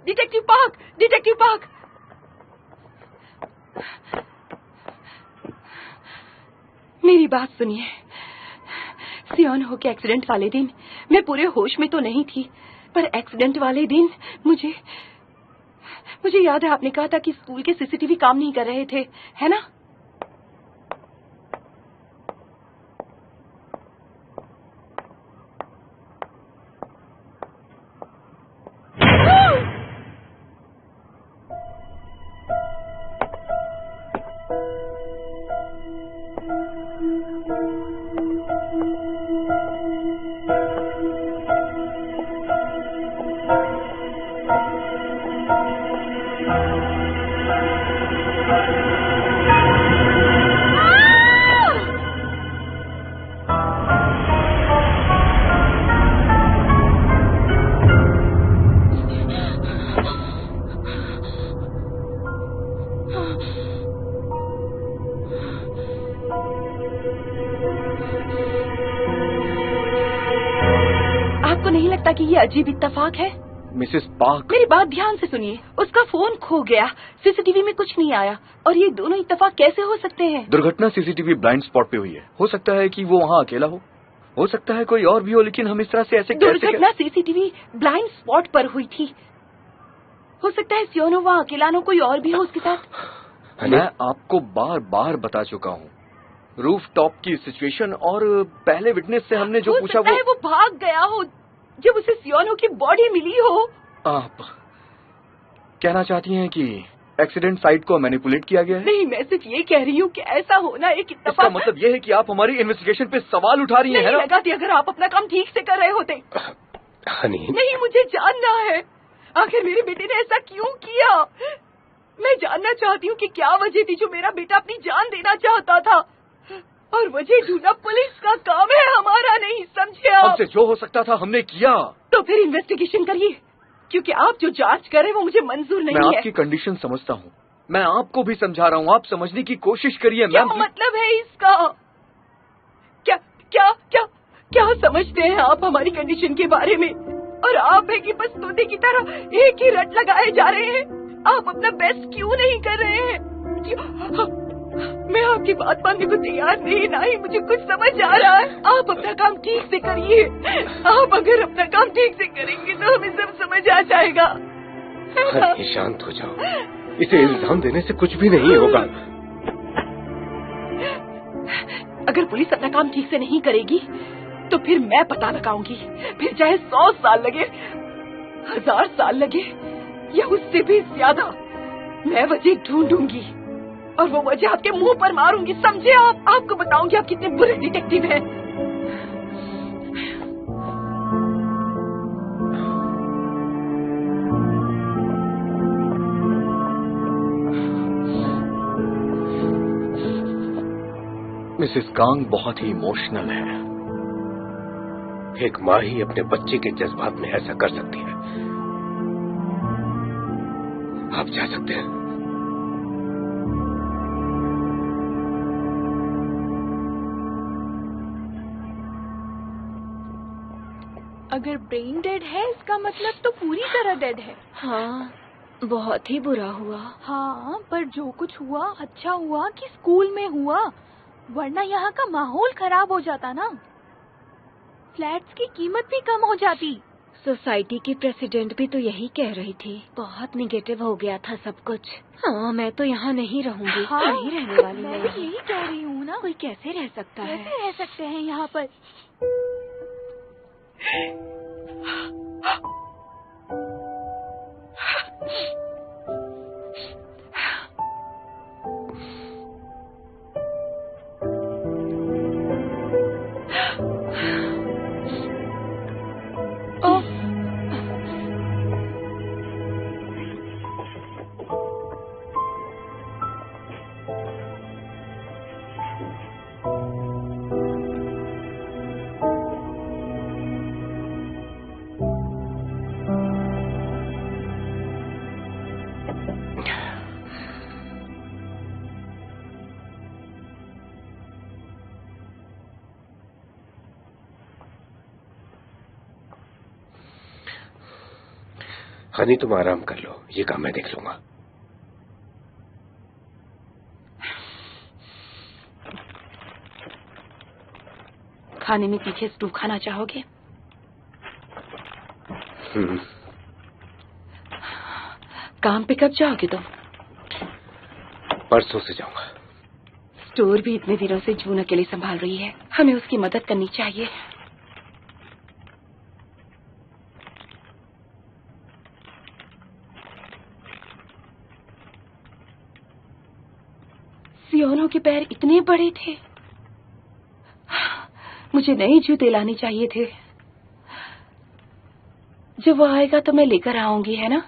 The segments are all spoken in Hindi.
Detective park, detective park. मेरी बात सुनिए। सियोन हो के एक्सीडेंट वाले दिन मैं पूरे होश में तो नहीं थी, पर एक्सीडेंट वाले दिन मुझे याद है आपने कहा था कि स्कूल के सीसीटीवी काम नहीं कर रहे थे, है ना? आपको नहीं लगता कि ये अजीब इत्तेफाक है? मिसेस पार्क, मेरी बात ध्यान से सुनिए। उसका फोन खो गया, सीसीटीवी में कुछ नहीं आया, और ये दोनों इत्तेफाक कैसे हो सकते हैं? दुर्घटना सीसीटीवी ब्लाइंड स्पॉट पे हुई है। हो सकता है कि वो वहाँ अकेला हो सकता है कोई और भी हो, लेकिन हम इस तरह से ऐसे दुर्घटना सीसीटीवी ब्लाइंड स्पॉट पर हुई थी। हो सकता है सियोनो वहाँ अकेला न कोई और भी हो उसके साथ। मैं आपको बार बार बता चुका हूँ, रूफ टॉप की सिचुएशन और पहले विटनेस से हमने जो पूछा वो भाग गया हो जब उसे सियोनो की बॉडी मिली हो। आप कहना चाहती हैं कि एक्सीडेंट साइट को मैनिपुलेट किया गया है? नहीं, मैं सिर्फ ये कह रही हूँ कि ऐसा होना एक इत्तेफाक। इसका मतलब ये है कि आप हमारी इन्वेस्टिगेशन पे सवाल उठा रही हैं, है ना? लगा थी अगर आप अपना काम ठीक से कर रहे होते। हनी, नहीं, मुझे जानना है आखिर मेरे बेटे ने ऐसा क्यों किया। मैं जानना चाहती हूँ कि क्या वजह थी जो मेरा बेटा अपनी जान देना चाहता था, और वजह ढूंढना पुलिस का काम है, हमारा नहीं, समझे आप? हमसे जो हो सकता था हमने किया। तो फिर इन्वेस्टिगेशन करिए, क्योंकि आप जो जांच कर रहे हैं वो मुझे मंजूर नहीं है। मैं आपकी कंडीशन समझता हूँ, मैं आपको भी समझा रहा हूँ, आप समझने की कोशिश करिए। क्या मतलब है इसका? क्या क्या क्या क्या समझते हैं आप हमारी कंडीशन के बारे में? और आप है कि बस तोते की तरह एक ही रट लगाए जा रहे हैं। आप अपना बेस्ट क्यों नहीं कर रहे हैं? मैं आपकी बात मानने को तैयार नहीं, ना ही मुझे कुछ समझ आ रहा है। आप अपना काम ठीक से करिए। आप अगर अपना काम ठीक से करेंगे तो हमें सब समझ आ जाएगा। हनी, शांत हो जाओ, इसे इल्जाम देने से कुछ भी नहीं होगा। अगर पुलिस अपना काम ठीक से नहीं करेगी तो फिर मैं पता लगाऊंगी, फिर चाहे 100 साल लगे, 1000 साल लगे, या उससे भी ज्यादा। मैं वजह ढूंढूंगी और वो वजह आपके मुंह पर मारूंगी, समझे आप? आपको बताऊंगी आप कितने बुरे डिटेक्टिव हैं। मिसेस कांग बहुत ही इमोशनल है। एक माँ ही अपने बच्चे के जज्बात में ऐसा कर सकती है। आप जा सकते हैं। अगर ब्रेन डेड है इसका मतलब तो पूरी तरह डेड है। हाँ, बहुत ही बुरा हुआ। हाँ, पर जो कुछ हुआ अच्छा हुआ कि स्कूल में हुआ, वरना यहाँ का माहौल खराब हो जाता ना। फ्लैट्स की कीमत भी कम हो जाती। सोसाइटी की प्रेसिडेंट भी तो यही कह रही थी। बहुत निगेटिव हो गया था सब कुछ। हाँ, मैं तो यहाँ नहीं रहूंगी। हाँ, नहीं रहने वाली मैं भी यही कह रही हूँ ना। कोई कैसे रह सकता है? कैसे रह सकते हैं यहाँ पर? हनी तुम आराम कर लो, ये काम मैं देख लूंगा। खाने में तीखे स्टू खाना चाहोगे? काम पे कब जाओगे तुम? परसों से जाऊंगा। स्टोर भी इतने दिनों से जून अकेले संभाल रही है, हमें उसकी मदद करनी चाहिए। सियोनों के पैर इतने बड़े थे, मुझे नए जूते लाने चाहिए थे। जब वो आएगा तो मैं लेकर आऊंगी, है ना?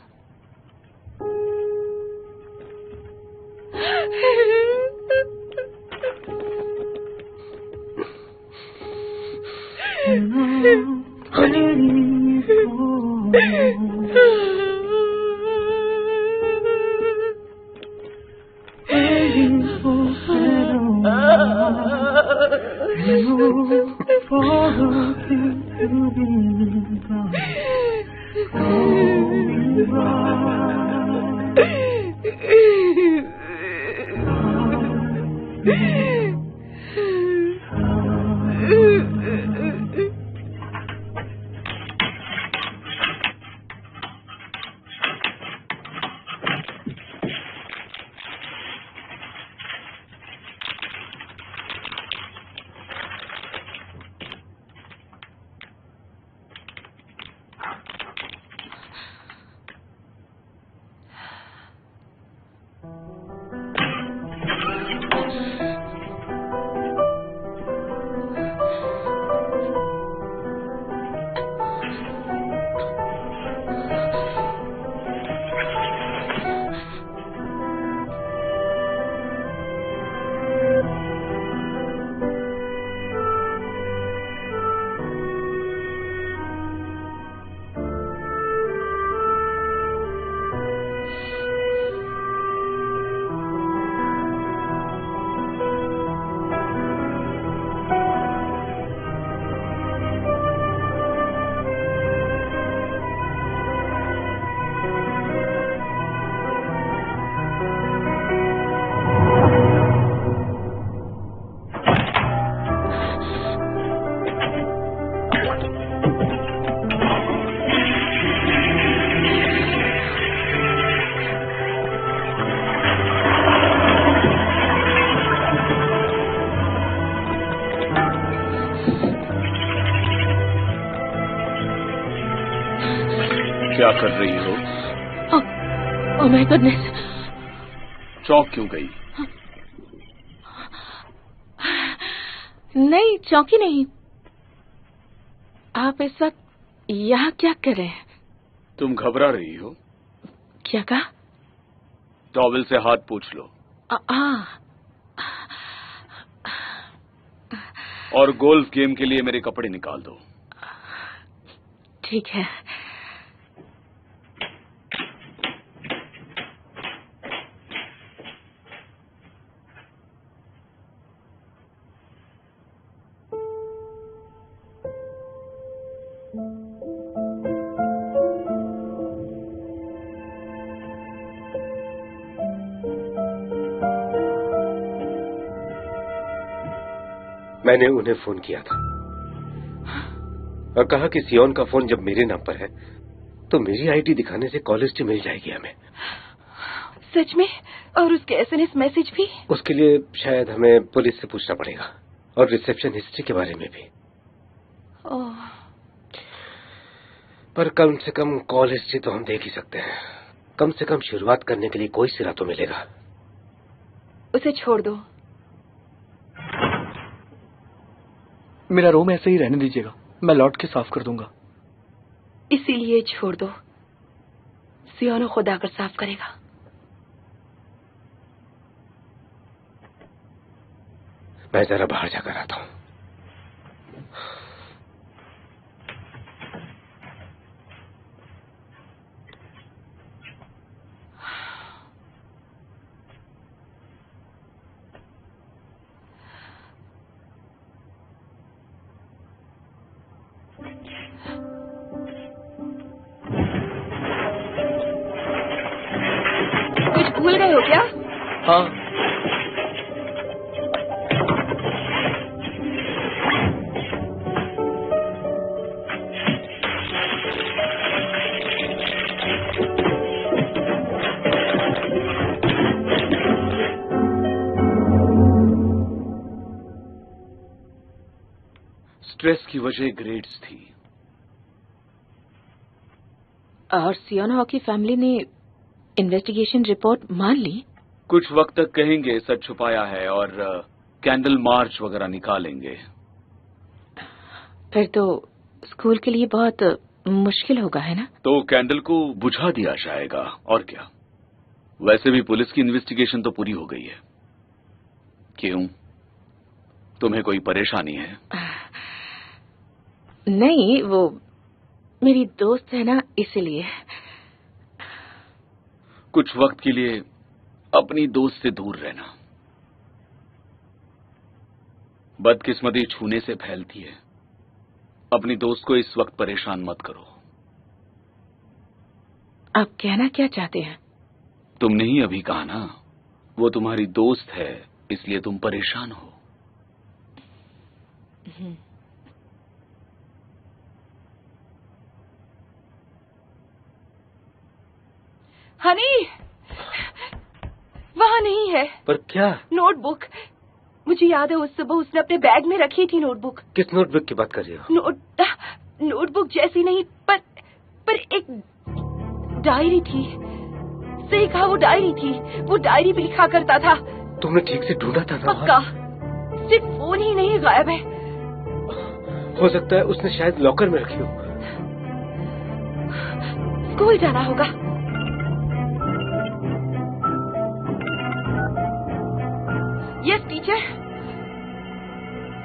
क्या कर रही हो? Oh my goodness. चौंक क्यों गई? नहीं, चौंकी नहीं। आप इस वक्त यहाँ क्या कर रहे हैं? तुम घबरा रही हो? क्या कहा? टॉवेल से हाथ पूछ लो। और गोल्फ गेम के लिए मेरे कपड़े निकाल दो। ठीक है। मैंने उन्हें फोन किया था और कहा कि सियोन का फोन जब मेरे नाम पर है तो मेरी आईडी दिखाने से कॉल हिस्ट्री मिल जाएगी हमें। सच में? और उसके एसएमएस मैसेज भी? उसके लिए शायद हमें पुलिस से पूछना पड़ेगा और रिसेप्शन हिस्ट्री के बारे में भी। पर कम से कम कॉल हिस्ट्री तो हम देख ही सकते हैं। कम से कम शुरुआत करने के लिए कोई सिरा तो मिलेगा। उसे छोड़ दो। मेरा रूम ऐसे ही रहने दीजिएगा, मैं लौट के साफ कर दूंगा। इसीलिए छोड़ दो, सियोनो खुद आकर साफ करेगा। मैं जरा बाहर जाकर आता हूँ। भूल गए हो क्या? हाँ। स्ट्रेस की वजह ग्रेड्स थी। और सियोना की फैमिली ने इन्वेस्टिगेशन रिपोर्ट मान ली? कुछ वक्त तक कहेंगे सच छुपाया है और कैंडल मार्च वगैरह निकालेंगे। फिर तो स्कूल के लिए बहुत मुश्किल होगा, है ना? तो कैंडल को बुझा दिया जाएगा और क्या। वैसे भी पुलिस की इन्वेस्टिगेशन तो पूरी हो गई है। क्यों, तुम्हें कोई परेशानी है? नहीं, वो मेरी दोस्त है ना, इसलिए। कुछ वक्त के लिए अपनी दोस्त से दूर रहना। बदकिस्मती छूने से फैलती है। अपनी दोस्त को इस वक्त परेशान मत करो। आप कहना क्या चाहते हैं? तुमने ही अभी कहा ना, वो तुम्हारी दोस्त है इसलिए तुम परेशान हो। हनी, वहाँ नहीं है। पर क्या? नोटबुक। मुझे याद है उस सुबह उसने अपने बैग में रखी थी नोटबुक। किस नोटबुक की बात कर रही हो? नोटबुक जैसी नहीं, पर एक डायरी थी। सही कहा, वो डायरी थी। वो डायरी भी लिखा करता था। तुमने ठीक से ढूंढा था ना? पक्का। सिर्फ फोन ही नहीं गायब है। हो सकता है उसने शायद लॉकर में रखी हो। स्कूल जाना होगा। Yes teacher.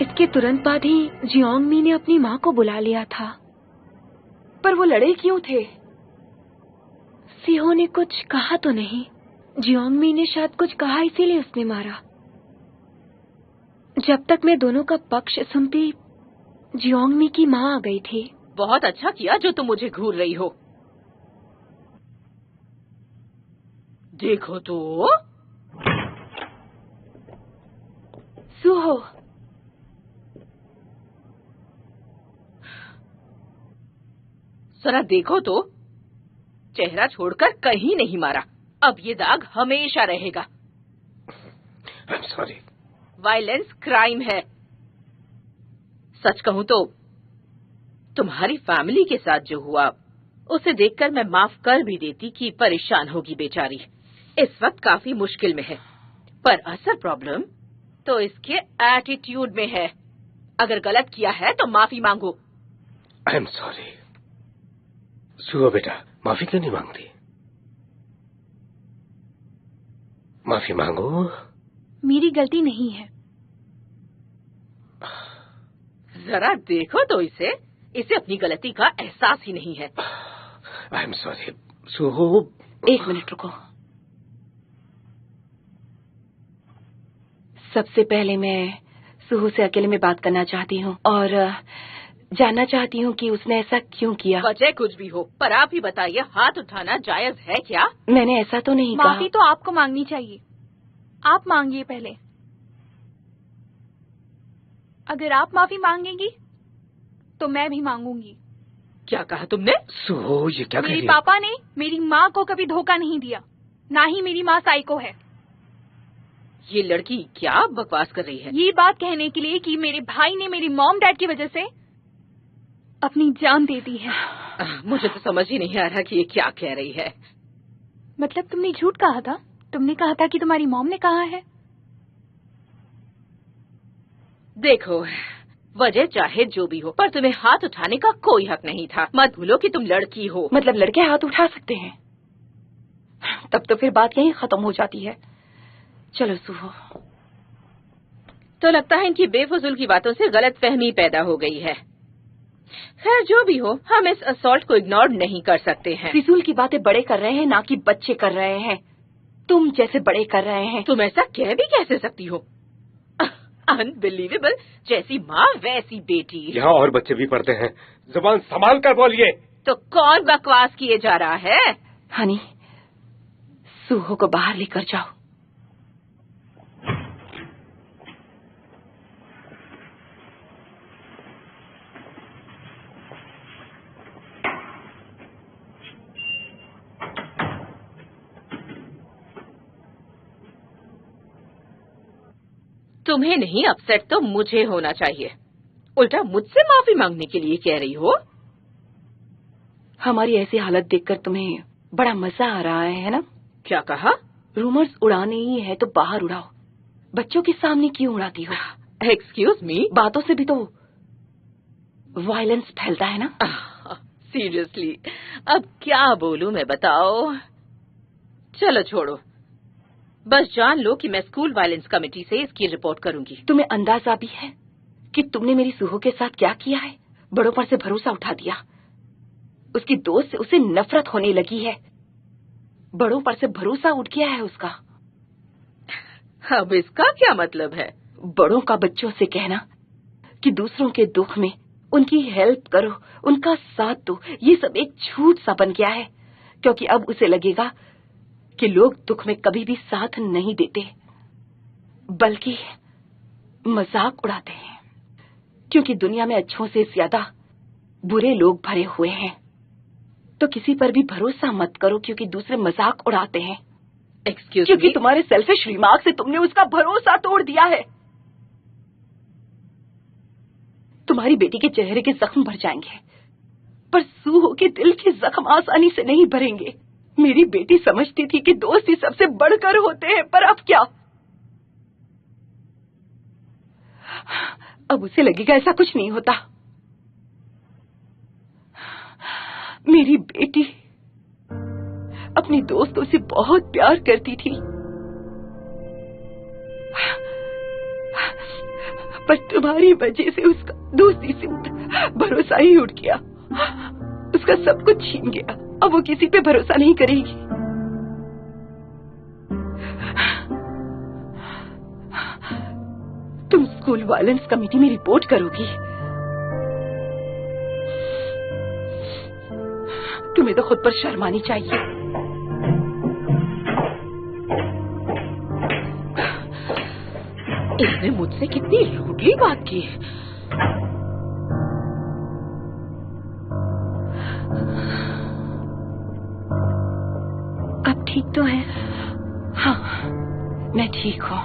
इसके तुरंत बाद ही जियोंगमी ने अपनी माँ को बुला लिया था। पर वो लड़े क्यों थे? सिहो ने कुछ कहा तो नहीं। जियोंगमी ने शायद कुछ कहा, इसीलिए उसने मारा। जब तक मैं दोनों का पक्ष सुनती, जियोंगमी की माँ आ गई थी। बहुत अच्छा किया जो तुम मुझे घूर रही हो। देखो तो, सुहो। जरा देखो तो, चेहरा छोड़कर कहीं नहीं मारा। अब ये दाग हमेशा रहेगा। I'm sorry। वायलेंस क्राइम है। सच कहूं तो तुम्हारी फैमिली के साथ जो हुआ, उसे देखकर मैं माफ कर भी देती कि परेशान होगी बेचारी। इस वक्त काफी मुश्किल में है। पर असल प्रॉब्लम तो इसके एटीट्यूड में है। अगर गलत किया है तो माफी मांगो। I'm sorry। सुहो बेटा, माफी क्यों नहीं मांगती? माफी मांगो। मेरी गलती नहीं है। जरा देखो तो इसे अपनी गलती का एहसास ही नहीं है। I'm sorry। सुहो। 1 मिनट रुको। सबसे पहले मैं सुहू से अकेले में बात करना चाहती हूँ और जानना चाहती हूँ कि उसने ऐसा क्यों किया। वजह कुछ भी हो, पर आप ही बताइए, हाथ उठाना जायज है क्या? मैंने ऐसा तो नहीं कहा। माफी तो आपको मांगनी चाहिए। आप मांगिए पहले। अगर आप माफी मांगेंगी तो मैं भी मांगूंगी। क्या कहा तुमने? सुहो, ये क्या कह रही मेरे हो? पापा ने मेरी माँ को कभी धोखा नहीं दिया, ना ही मेरी माँ साइको है। ये लड़की क्या बकवास कर रही है? ये बात कहने के लिए कि मेरे भाई ने मेरी मॉम डैड की वजह से अपनी जान दे दी है। मुझे तो समझ ही नहीं आ रहा कि ये क्या कह रही है। मतलब तुमने झूठ कहा था? तुमने कहा था कि तुम्हारी मॉम ने कहा है। देखो, वजह चाहे जो भी हो, पर तुम्हें हाथ उठाने का कोई हक नहीं था। मत भूलो कि तुम लड़की हो। मतलब लड़के हाथ उठा सकते हैं? तब तो फिर बात यहीं खत्म हो जाती है। चलो सुहो। तो लगता है इनकी बेफजूल की बातों से गलतफहमी पैदा हो गई है। खैर जो भी हो, हम इस असॉल्ट को इग्नोर नहीं कर सकते हैं। फिजूल की बातें बड़े कर रहे हैं, ना कि बच्चे कर रहे हैं। तुम जैसे बड़े कर रहे हैं। तुम ऐसा कह भी कैसे सकती हो? अनबिलीवेबल। जैसी माँ वैसी बेटी। यहाँ और बच्चे भी पढ़ते हैं, जुबान संभाल कर बोलिए। तो कौन बकवास किए जा रहा है? हनी, सूहो को बाहर लेकर जाओ। तुम्हें नहीं अपसेट तो मुझे होना चाहिए, उल्टा मुझसे माफी मांगने के लिए कह रही हो। हमारी ऐसी हालत देखकर तुम्हें बड़ा मजा आ रहा है ना? क्या कहा? रूमर्स उड़ाने ही है तो बाहर उड़ाओ, बच्चों के सामने क्यों उड़ाती हो? एक्सक्यूज मी, बातों से भी तो वायलेंस फैलता है ना? सीरियसली अब क्या बोलूं मैं, बताओ। चलो छोड़ो, बस जान लो कि मैं स्कूल वायलेंस कमेटी से इसकी रिपोर्ट करूंगी। तुम्हें अंदाजा भी है कि तुमने मेरी सूहो के साथ क्या किया है? बड़ों पर से भरोसा उठा दिया। उसकी दोस्त से उसे नफरत होने लगी है। बड़ों पर से भरोसा उठ गया है उसका। अब इसका क्या मतलब है? बड़ों का बच्चों से कहना कि दूसरों के दुख में उनकी हेल्प करो, उनका साथ दो, ये सब एक झूठ सा बन गया है। क्योंकि अब उसे लगेगा कि लोग दुख में कभी भी साथ नहीं देते, बल्कि मजाक उड़ाते हैं। क्योंकि दुनिया में अच्छों से ज्यादा बुरे लोग भरे हुए हैं। तो किसी पर भी भरोसा मत करो, क्योंकि दूसरे मजाक उड़ाते हैं। एक्सक्यूज क्योंकि मी, तुम्हारे सेल्फिश रिमार्क से तुमने उसका भरोसा तोड़ दिया है। तुम्हारी बेटी के चेहरे के जख्म भर जाएंगे, पर सूहो के दिल के जख्म आसानी से नहीं भरेंगे। मेरी बेटी समझती थी कि दोस्त ही सबसे बढ़कर होते हैं, पर अब क्या? अब उसे लगेगा ऐसा कुछ नहीं होता। मेरी बेटी अपनी दोस्तों से बहुत प्यार करती थी, पर तुम्हारी वजह से उसका दोस्ती से भरोसा ही उठ गया। उसका सब कुछ छीन गया। अब वो किसी पे भरोसा नहीं करेगी। तुम स्कूल वायलेंस कमेटी में रिपोर्ट करोगी? तुम्हें तो खुद पर शर्म आनी चाहिए। इसने मुझसे कितनी रूडली बात की है। अब ठीक तो है? हाँ, मैं ठीक हूँ।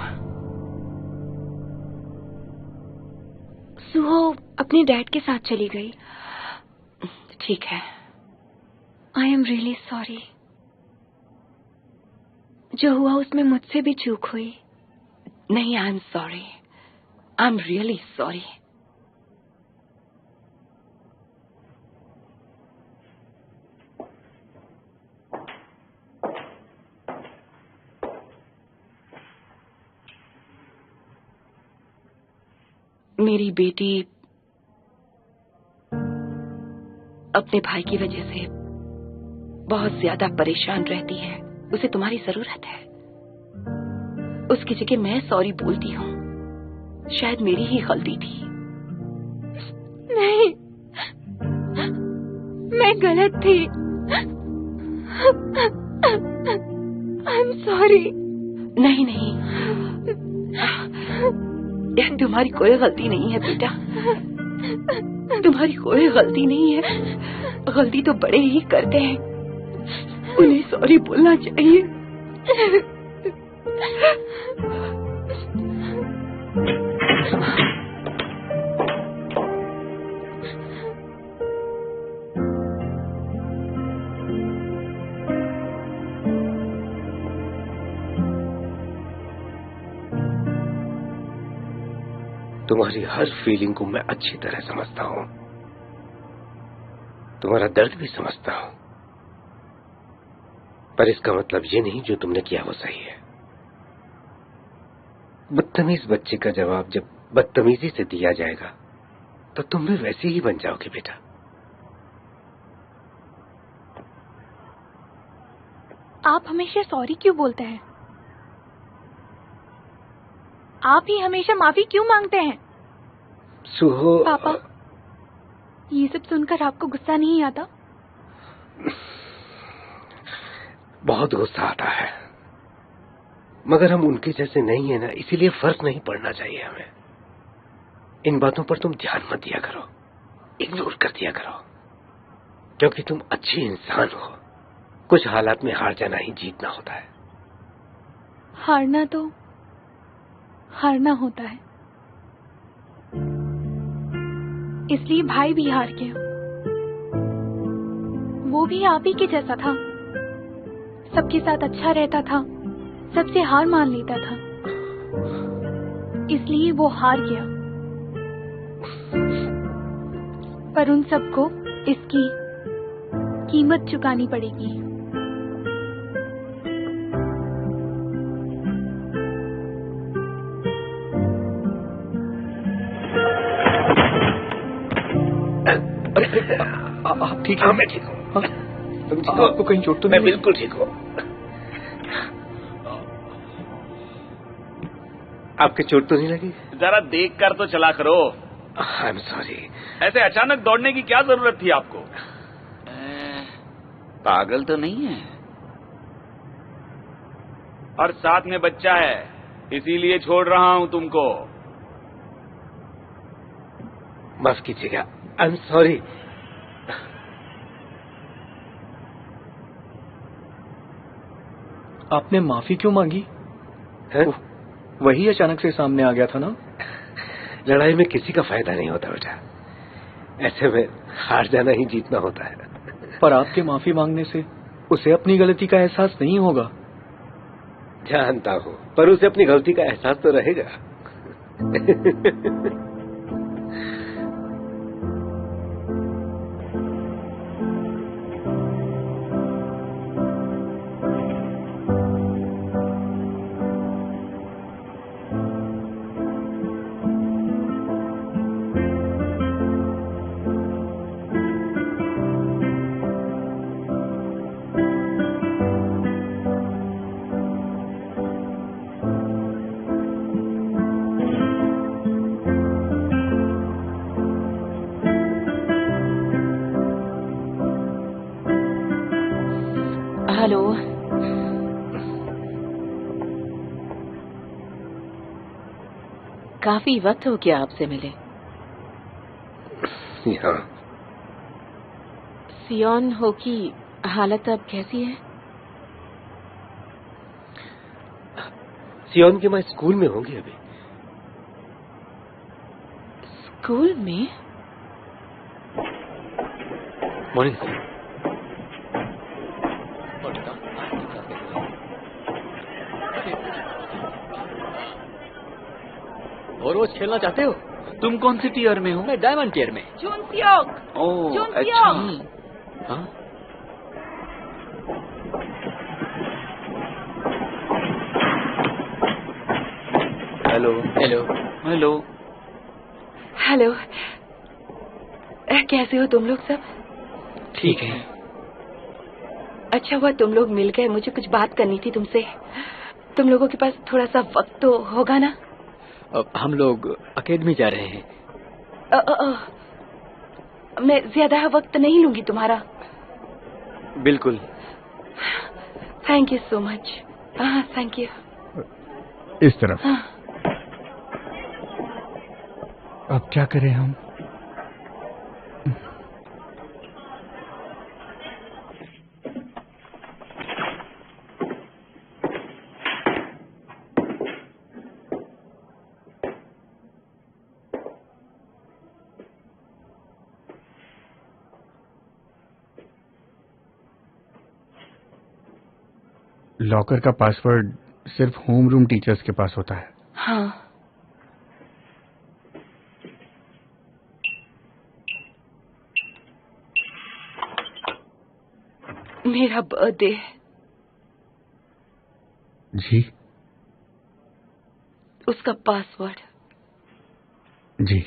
सूहो अपने डैड के साथ चली गई। ठीक है। I am really sorry. जो हुआ उसमें मुझसे भी चूक हुई। नहीं, I am sorry. I am really sorry. मेरी बेटी अपने भाई की वजह से बहुत ज्यादा परेशान रहती है। उसे तुम्हारी जरूरत है। उसकी जगह मैं सॉरी बोलती हूँ। शायद मेरी ही गलती थी। नहीं, मैं गलत थी। I am sorry. नहीं नहीं, यह तुम्हारी कोई गलती नहीं है बेटा। तुम्हारी कोई गलती नहीं है। गलती तो बड़े ही करते हैं, उन्हें सॉरी बोलना चाहिए। तुम्हारी हर फीलिंग को मैं अच्छी तरह समझता हूं। तुम्हारा दर्द भी समझता हूं, पर इसका मतलब ये नहीं जो तुमने किया वो सही है। बदतमीज बच्चे का जवाब जब बदतमीजी से दिया जाएगा तो तुम भी वैसे ही बन जाओगे बेटा। आप हमेशा सॉरी क्यों बोलते हैं? आप ही हमेशा माफी क्यों मांगते हैं? सूहो, पापा, ये सब सुनकर आपको गुस्सा नहीं आता? बहुत गुस्सा आता है। मगर हम उनके जैसे नहीं है ना, इसीलिए फर्क नहीं पड़ना चाहिए हमें। इन बातों पर तुम ध्यान मत दिया करो, इग्नोर कर दिया करो, क्योंकि तुम अच्छी इंसान हो। कुछ हालात में हार जाना ही जीतना होता है। हारना तो हारना होता है, इसलिए भाई भी हार गया। वो भी आप ही के जैसा था, सबके साथ अच्छा रहता था, सबसे हार मान लेता था, इसलिए वो हार गया। पर उन सबको इसकी कीमत चुकानी पड़ेगी। आप ठीक है? हाँ, मैं ठीक हूँ। तुम ठीक हो? आपको कहीं चोट तो मैं नहीं? बिल्कुल ठीक हूँ। आपके चोट तो नहीं लगी? जरा देख कर तो चला करो। I am sorry. ऐसे अचानक दौड़ने की क्या जरूरत थी आपको? पागल तो नहीं है? और साथ में बच्चा है, इसीलिए छोड़ रहा हूं तुमको। माफ कीजिएगा, आई एम सॉरी। आपने माफी क्यों मांगी? है? वही अचानक से सामने आ गया था ना? लड़ाई में किसी का फायदा नहीं होता बेटा, ऐसे में हार जाना ही जीतना होता है। पर आपके माफी मांगने से उसे अपनी गलती का एहसास नहीं होगा। जानता हूँ, पर उसे अपनी गलती का एहसास तो रहेगा। हेलो, काफी वक्त हो गया आपसे मिले। हाँ, सियोन हो की हालत अब कैसी है? सियोन की माँ स्कूल में होंगी अभी। स्कूल में? मॉर्निंग। और रोज खेलना चाहते हो? तुम कौन सी टीयर में हो? मैं डायमंड टीयर में। जुनसियोक, ओह, जुनसियोक। अच्छा। हाँ? हेलो। हेलो। हेलो। हेलो, कैसे हो तुम लोग सब? ठीक है। अच्छा हुआ तुम लोग मिल गए, मुझे कुछ बात करनी थी तुमसे। तुम लोगों के पास थोड़ा सा वक्त तो होगा ना? अब हम लोग एकेडमी जा रहे हैं। मैं ज्यादा वक्त नहीं लूंगी तुम्हारा। बिल्कुल। Thank you so much. हाँ, थैंक यू। इस तरफ। हाँ। अब क्या करें हम? लॉकर का पासवर्ड सिर्फ होम रूम टीचर्स के पास होता है। हाँ। मेरा बर्थडे। जी। उसका पासवर्ड। जी।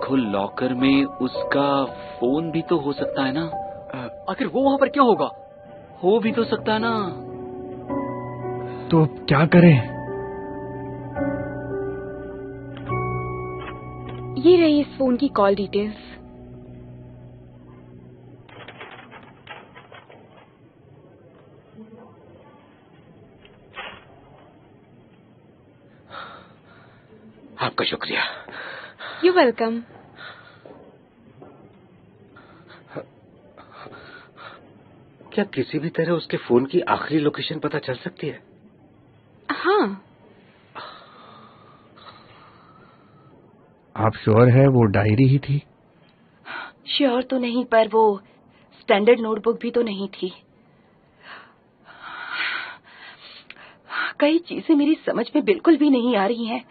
देखो, लॉकर में उसका फोन भी तो हो सकता है ना। आखिर वो वहाँ पर क्यों होगा? हो भी तो सकता है ना। तो क्या करें? ये रही इस फोन की कॉल डिटेल्स। आपका शुक्रिया। You welcome. क्या किसी भी तरह उसके फोन की आखिरी लोकेशन पता चल सकती है? हाँ। आप श्योर है वो डायरी ही थी? श्योर तो नहीं, पर वो स्टैंडर्ड नोटबुक भी तो नहीं थी। कई चीजें मेरी समझ में बिल्कुल भी नहीं आ रही हैं,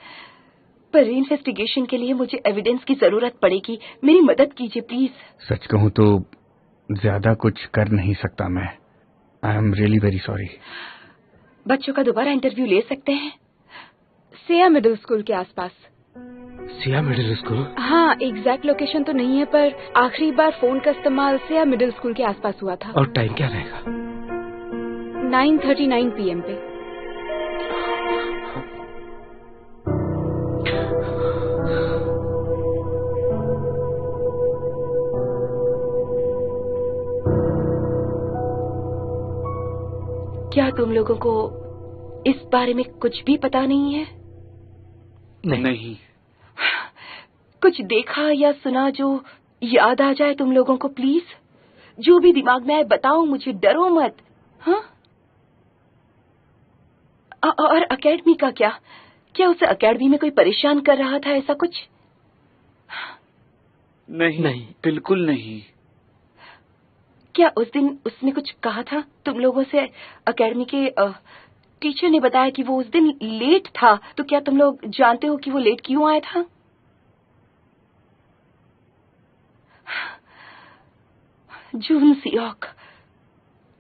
पर इन्वेस्टिगेशन के लिए मुझे एविडेंस की जरूरत पड़ेगी। मेरी मदद कीजिए प्लीज। सच कहूं तो ज्यादा कुछ कर नहीं सकता मैं। I am really very sorry. बच्चों का दोबारा इंटरव्यू ले सकते हैं? सिया मिडिल स्कूल के आसपास। Siya middle school? हाँ, एग्जैक्ट लोकेशन तो नहीं है, पर आखिरी बार फोन का इस्तेमाल सिया मिडिल स्कूल के आसपास हुआ था। और टाइम क्या रहेगा? 9:39 PM पे। क्या तुम लोगों को इस बारे में कुछ भी पता नहीं है? नहीं। कुछ देखा या सुना जो याद आ जाए तुम लोगों को? प्लीज, जो भी दिमाग में आए बताओ मुझे, डरो मत। हाँ? और एकेडमी का क्या? क्या उसे एकेडमी में कोई परेशान कर रहा था, ऐसा कुछ? नहीं, बिल्कुल नहीं। क्या उस दिन उसने कुछ कहा था तुम लोगों से? एकेडमी के टीचर ने बताया कि वो उस दिन लेट था, तो क्या तुम लोग जानते हो कि वो लेट क्यों आया था? जून सियोक,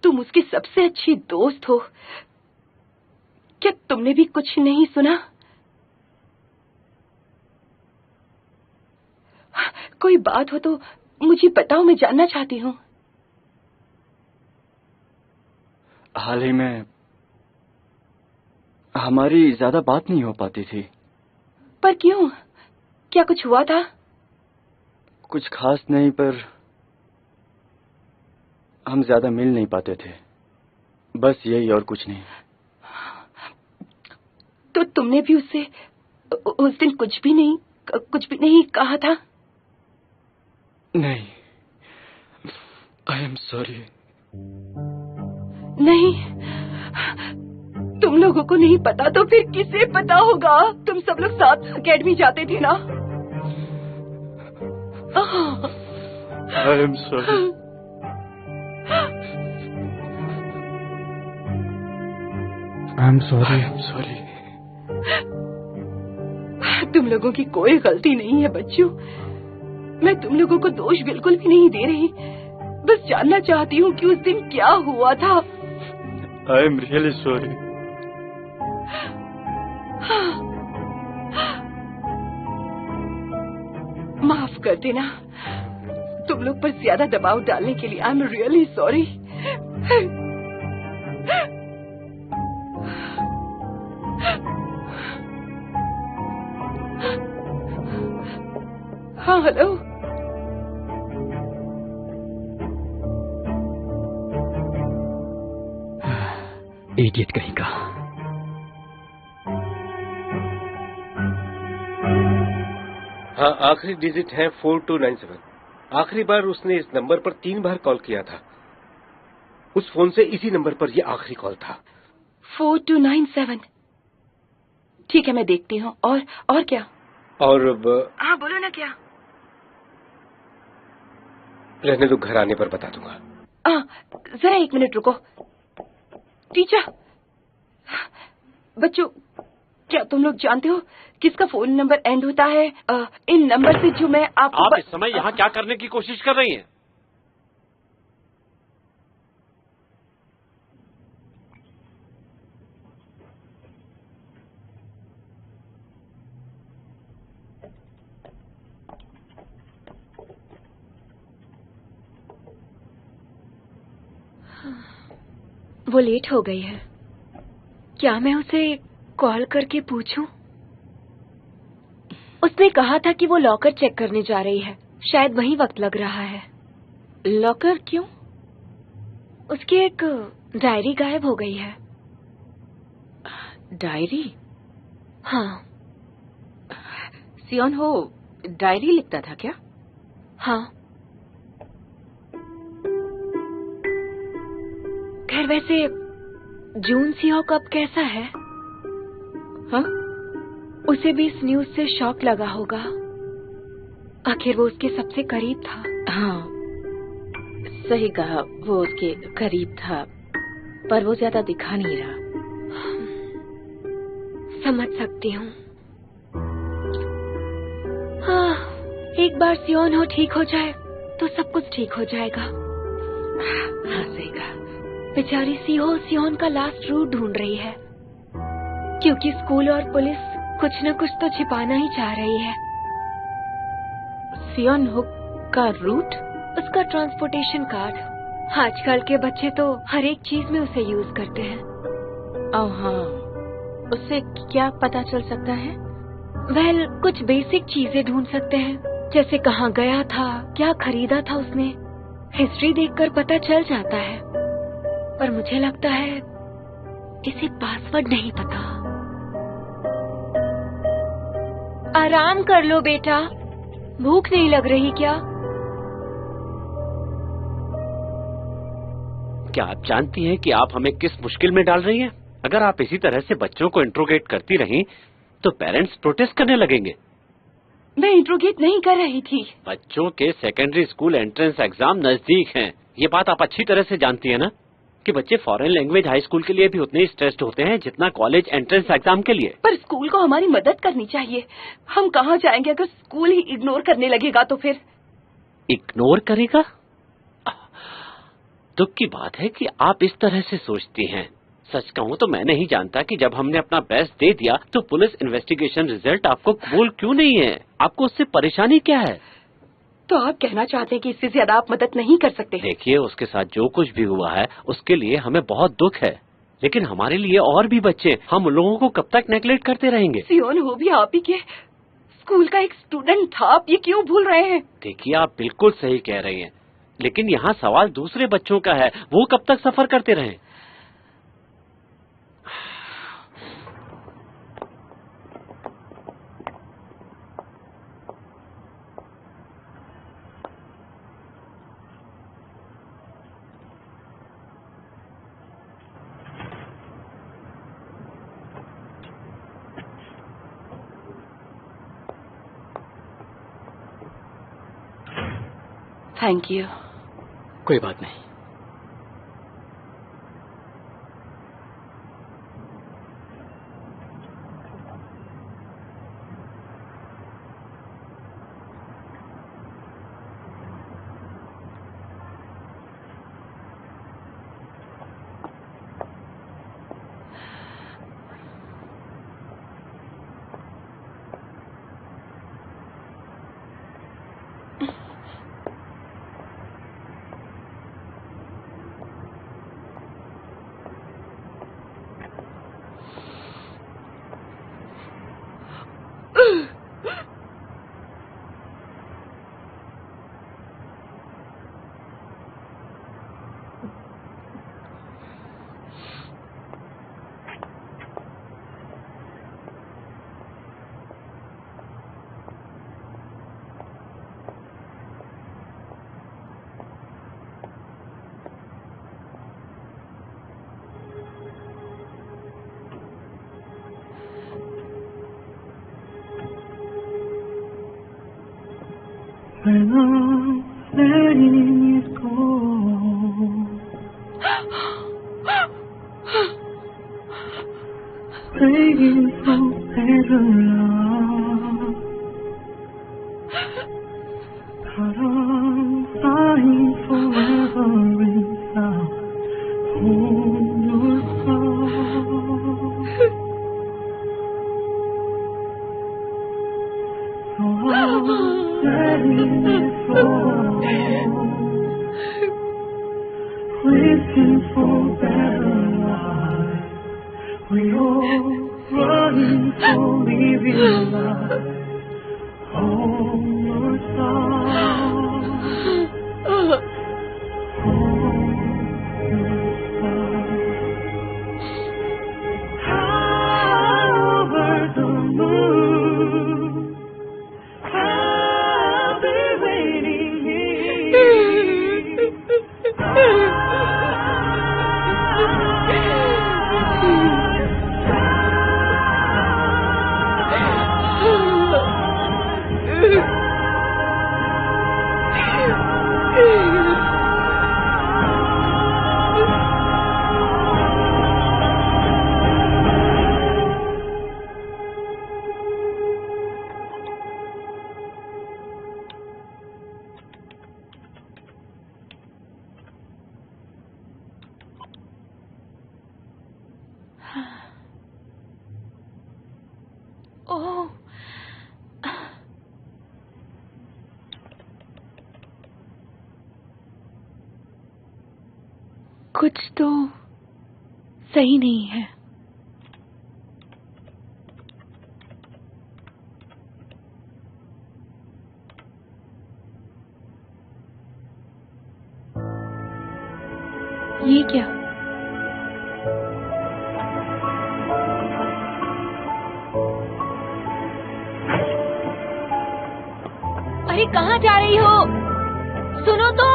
तुम उसकी सबसे अच्छी दोस्त हो, क्या तुमने भी कुछ नहीं सुना? कोई बात हो तो मुझे बताओ, मैं जानना चाहती हूँ। हाल ही में हमारी ज्यादा बात नहीं हो पाती थी। पर क्यों? क्या कुछ हुआ था? कुछ खास नहीं, पर हम ज्यादा मिल नहीं पाते थे, बस यही, और कुछ नहीं। तो तुमने भी उससे उस दिन कुछ भी नहीं कहा था? नहीं। I am sorry. नहीं, तुम लोगों को नहीं पता तो फिर किसे पता होगा? तुम सब लोग साथ एकेडमी जाते थे ना? I am sorry. I am sorry. I am sorry. तुम लोगों की कोई गलती नहीं है बच्चों। मैं तुम लोगों को दोष बिल्कुल भी नहीं दे रही, बस जानना चाहती हूँ कि उस दिन क्या हुआ था। I am really sorry. माफ कर देना, तुम लोग पर ज्यादा दबाव डालने के लिए। I am really sorry. हाँ, हेलो। इडियट कहीं का। हाँ, आखिरी डिजिट है 4297। आखिरी बार उसने इस नंबर पर 3 बार कॉल किया था। उस फोन से इसी नंबर पर यह आखिरी कॉल था। 4297। ठीक है, मैं देखती हूँ। और क्या? और अब हाँ, बोलो ना। क्या? रहने दो, घर आने पर बता दूंगा। जरा 1 मिनट रुको। टीचर, बच्चों, क्या तुम लोग जानते हो किसका फोन नंबर एंड होता है इन नंबर से, जो मैं आपको आप इस समय यहाँ क्या करने की कोशिश कर रही हैं? वो लेट हो गई है। क्या मैं उसे कॉल करके पूछूं? उसने कहा था कि वो लॉकर चेक करने जा रही है, शायद वहीं वक्त लग रहा है। लॉकर क्यों? उसकी एक डायरी गायब हो गई है। डायरी? हाँ। सियोन हो डायरी लिखता था क्या? हाँ। खैर वैसे जून सियो कब कैसा है? हाँ? उसे भी इस न्यूज से शॉक लगा होगा। आखिर वो उसके सबसे करीब था। हाँ, सही कहा, वो उसके करीब था, पर वो ज्यादा दिखा नहीं रहा। समझ सकती हूँ। हाँ, एक बार सियोन हो ठीक हो जाए तो सब कुछ ठीक हो जाएगा। हाँ, सही कहा। बेचारी सियोन का लास्ट रूट ढूंढ रही है, क्योंकि स्कूल और पुलिस कुछ न कुछ तो छिपाना ही चाह रही है। सियोन हो का रूट? उसका ट्रांसपोर्टेशन कार्ड। आजकल के बच्चे तो हर एक चीज में उसे यूज करते हैं। हाँ, उससे क्या पता चल सकता है? वेल, कुछ बेसिक चीजें ढूंढ सकते हैं, जैसे कहाँ गया था, क्या खरीदा था उसने। हिस्ट्री देखकर पता चल जाता है, पर मुझे लगता है इसे पासवर्ड नहीं पता। आराम कर लो बेटा, भूख नहीं लग रही क्या? क्या आप जानती हैं कि आप हमें किस मुश्किल में डाल रही हैं? अगर आप इसी तरह से बच्चों को इंट्रोगेट करती रहीं, तो पेरेंट्स प्रोटेस्ट करने लगेंगे। मैं इंट्रोगेट नहीं कर रही थी। बच्चों के सेकेंडरी स्कूल एंट्रेंस एग्जाम नजदीक हैं। ये बात आप अच्छी तरह से जानती है ना, कि बच्चे फॉरेन लैंग्वेज हाई स्कूल के लिए भी उतने स्ट्रेस्ड होते हैं जितना कॉलेज एंट्रेंस एग्जाम के लिए। पर स्कूल को हमारी मदद करनी चाहिए। हम कहाँ जाएंगे अगर स्कूल ही इग्नोर करने लगेगा तो फिर? इग्नोर करेगा? दुख की बात है कि आप इस तरह से सोचती हैं। सच कहूँ तो मैं नहीं जानता कि जब हमने अपना बेस्ट दे दिया तो पुलिस इन्वेस्टिगेशन रिजल्ट आपको कबूल क्यों नहीं है। आपको उससे परेशानी क्या है? तो आप कहना चाहते हैं कि इससे ज्यादा आप मदद नहीं कर सकते? देखिए, उसके साथ जो कुछ भी हुआ है उसके लिए हमें बहुत दुख है, लेकिन हमारे लिए और भी बच्चे, हम उन लोगों को कब तक नेग्लेक्ट करते रहेंगे? सियोन हो भी आप ही के स्कूल का एक स्टूडेंट था, आप ये क्यों भूल रहे हैं? देखिए, आप बिल्कुल सही कह रही हैं, लेकिन यहाँ सवाल दूसरे बच्चों का है, वो कब तक सफर करते रहें? Thank you. कोई बात नहीं। When all letting it go, praying for better love, but I'm flying forever inside your soul. So I'm letting it go. With begging for better life. We all running for living life. Homeward bound. Over the moon, I'll be waiting ओह, कुछ तो सही नहीं है। ये क्या? अरे कहाँ जा रही हो? सुनो तो,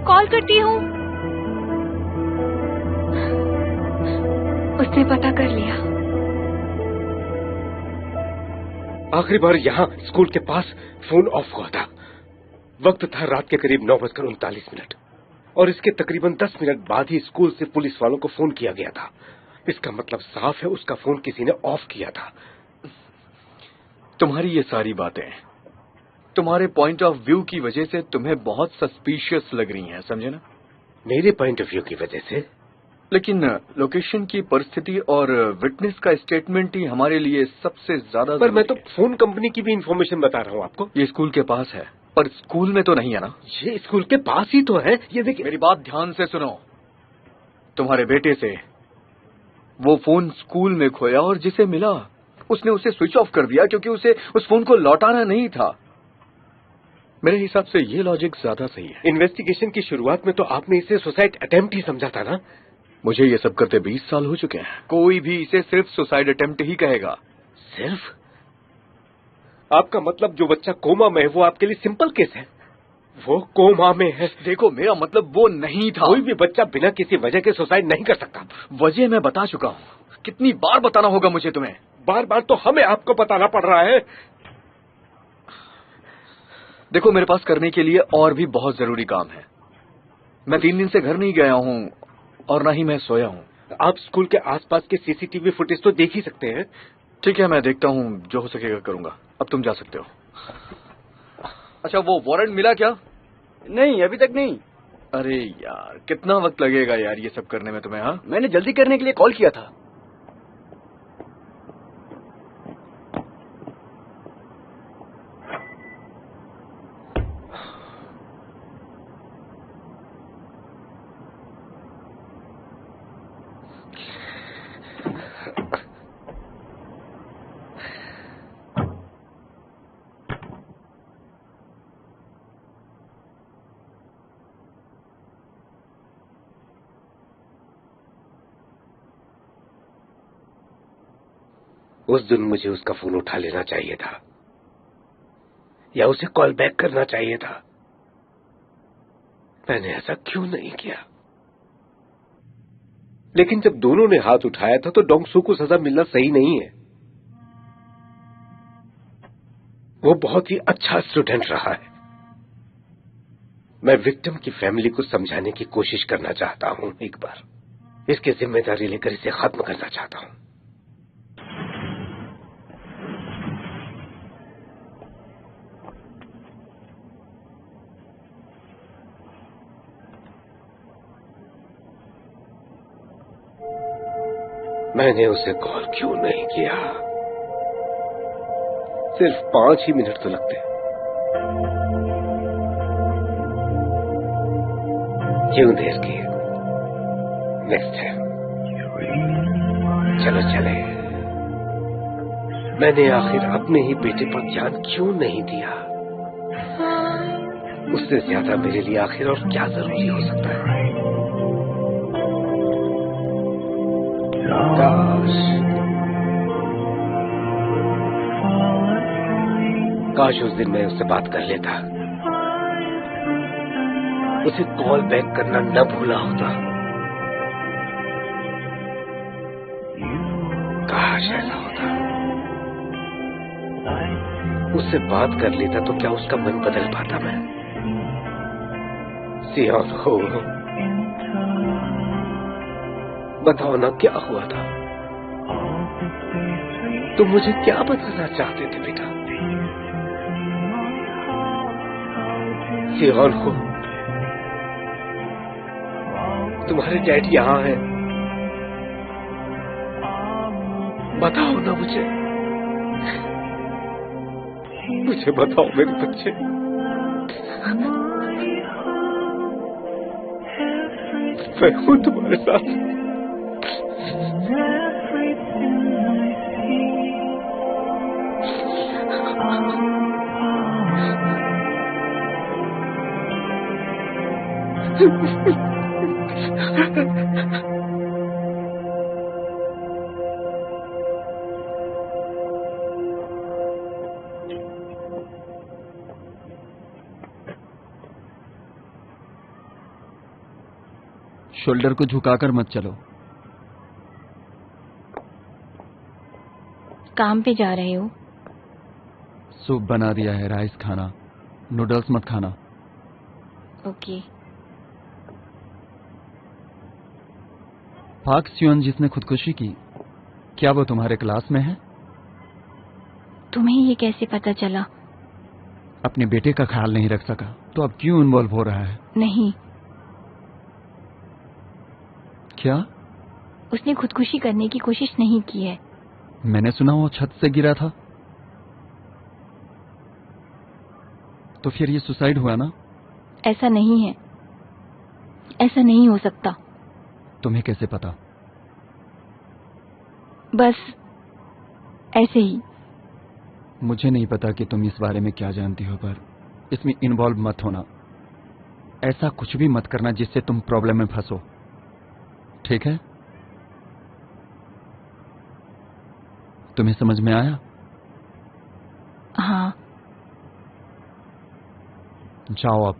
कॉल करती हूँ। उसने पता कर लिया। आखिरी बार यहाँ स्कूल के पास फोन ऑफ हुआ था। वक्त था रात के करीब 9:39 और इसके तकरीबन 10 मिनट बाद ही स्कूल से पुलिस वालों को फोन किया गया था। इसका मतलब साफ है उसका फोन किसी ने ऑफ किया था। तुम्हारी ये सारी बातें तुम्हारे पॉइंट ऑफ व्यू की वजह से तुम्हें बहुत सस्पिशियस लग रही हैं, समझे ना? मेरे पॉइंट ऑफ व्यू की वजह से? लेकिन लोकेशन की परिस्थिति और विटनेस का स्टेटमेंट ही हमारे लिए सबसे ज्यादा। पर मैं तो फोन कंपनी की भी इंफॉर्मेशन बता रहा हूँ आपको। ये स्कूल के पास है, पर स्कूल में तो नहीं है ना? ये स्कूल के पास ही तो है। ये देखिए, मेरी बात ध्यान से सुनो। तुम्हारे बेटे से वो फोन स्कूल में खोया और जिसे मिला उसने उसे स्विच ऑफ कर दिया क्योंकि उसे उस फोन को लौटाना नहीं था। मेरे हिसाब से ये लॉजिक ज्यादा सही है। इन्वेस्टिगेशन की शुरुआत में तो आपने इसे सुसाइड अटेम्प्ट ही समझा था ना? मुझे ये सब करते 20 साल हो चुके हैं। कोई भी इसे सिर्फ सुसाइड अटेम्प्ट ही कहेगा। सिर्फ? आपका मतलब जो बच्चा कोमा में है वो आपके लिए सिंपल केस है? वो कोमा में है। देखो, मेरा मतलब वो नहीं था। कोई भी बच्चा बिना किसी वजह के सुसाइड नहीं कर सकता। वजह मैं बता चुका हूँ। कितनी बार बताना होगा मुझे तुम्हें? बार बार तो हमें आपको बताना पड़ रहा है। देखो, मेरे पास करने के लिए और भी बहुत जरूरी काम है। मैं 3 दिन से घर नहीं गया हूँ और न ही मैं सोया हूँ। आप स्कूल के आसपास के सीसीटीवी फुटेज तो देख ही सकते हैं। ठीक है, मैं देखता हूँ, जो हो सकेगा करूंगा। अब तुम जा सकते हो। अच्छा, वो वारंट मिला क्या? नहीं, अभी तक नहीं। अरे यार, कितना वक्त लगेगा यार ये सब करने में तुम्हें? हाँ, मैंने जल्दी करने के लिए कॉल किया था। उस दिन मुझे उसका फोन उठा लेना चाहिए था या उसे कॉल बैक करना चाहिए था। मैंने ऐसा क्यों नहीं किया? लेकिन जब दोनों ने हाथ उठाया था तो डोंगसू को सजा मिलना सही नहीं है। वो बहुत ही अच्छा स्टूडेंट रहा है। मैं विक्टिम की फैमिली को समझाने की कोशिश करना चाहता हूं। एक बार इसकी जिम्मेदारी लेकर इसे खत्म करना चाहता हूं। मैंने उसे कॉल क्यों नहीं किया? सिर्फ 5 ही मिनट तो लगते। क्यों देर की? नेक्स्ट है। चलो चले। मैंने आखिर अपने ही बेटे पर ध्यान क्यों नहीं दिया? उससे ज्यादा मेरे लिए आखिर और क्या जरूरी हो सकता है? काश उस दिन मैं उससे बात कर लेता, उसे कॉल बैक करना न भूला होता। काश ऐसा होता। उससे बात कर लेता तो क्या उसका मन बदल पाता मैं? सियान हो, बताओ ना क्या हुआ था? तुम मुझे क्या बताना चाहते थे बेटा? सियान हो, तुम्हारे डैड यहाँ हैं, बताओ ना मुझे बताओ मेरे बच्चे। मैं हूं तुम्हारे साथ। शोल्डर को झुकाकर मत चलो। काम पे जा रहे हो? सूप बना दिया है, राइस खाना, नूडल्स मत खाना। ओके। पाक स्योन जिसने खुदकुशी की, क्या वो तुम्हारे क्लास में है? तुम्हें ये कैसे पता चला? अपने बेटे का ख्याल नहीं रख सका तो अब क्यों इन्वॉल्व हो रहा है? नहीं। क्या? उसने खुदकुशी करने की कोशिश नहीं की है। मैंने सुना वो छत से गिरा था। तो फिर ये सुसाइड हुआ ना? ऐसा नहीं है, ऐसा नहीं हो सकता। तुम्हें कैसे पता? बस ऐसे ही। मुझे नहीं पता कि तुम इस बारे में क्या जानती हो, पर इसमें इन्वॉल्व मत होना। ऐसा कुछ भी मत करना जिससे तुम प्रॉब्लम में फंसो, ठीक है? तुम्हें समझ में आया? हाँ। जाओ अब।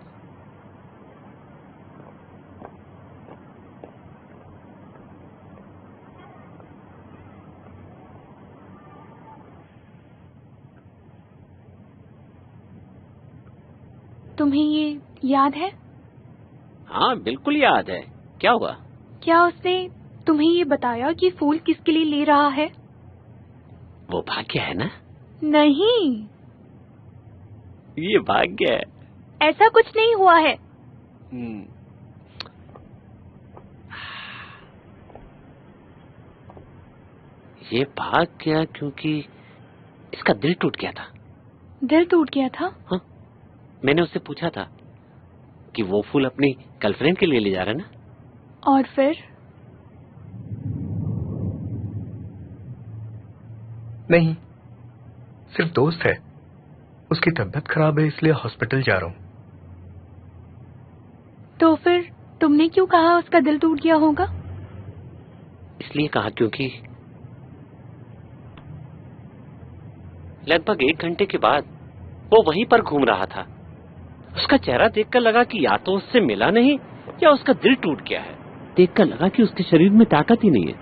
तुम्हें ये याद है? हाँ बिल्कुल याद है। क्या हुआ? क्या उसने तुम्हें ये बताया कि फूल किसके लिए ले रहा है? वो भाग्य है ना? नहीं, ये भाग्य है। ऐसा कुछ नहीं हुआ है। ये भाग गया क्योंकि इसका दिल टूट गया था। दिल टूट गया था? हाँ, मैंने उससे पूछा था कि वो फूल अपनी गर्लफ्रेंड के लिए ले जा रहा है ना? और फिर? नहीं, सिर्फ दोस्त है। उसकी तबीयत खराब है इसलिए हॉस्पिटल जा रहा हूं। तो फिर तुमने क्यों कहा उसका दिल टूट गया होगा? इसलिए कहा क्योंकि लगभग 1 घंटे के बाद वो वहीं पर घूम रहा था। उसका चेहरा देखकर लगा कि या तो उससे मिला नहीं या उसका दिल टूट गया है। देखकर लगा कि उसके शरीर में ताकत ही नहीं है।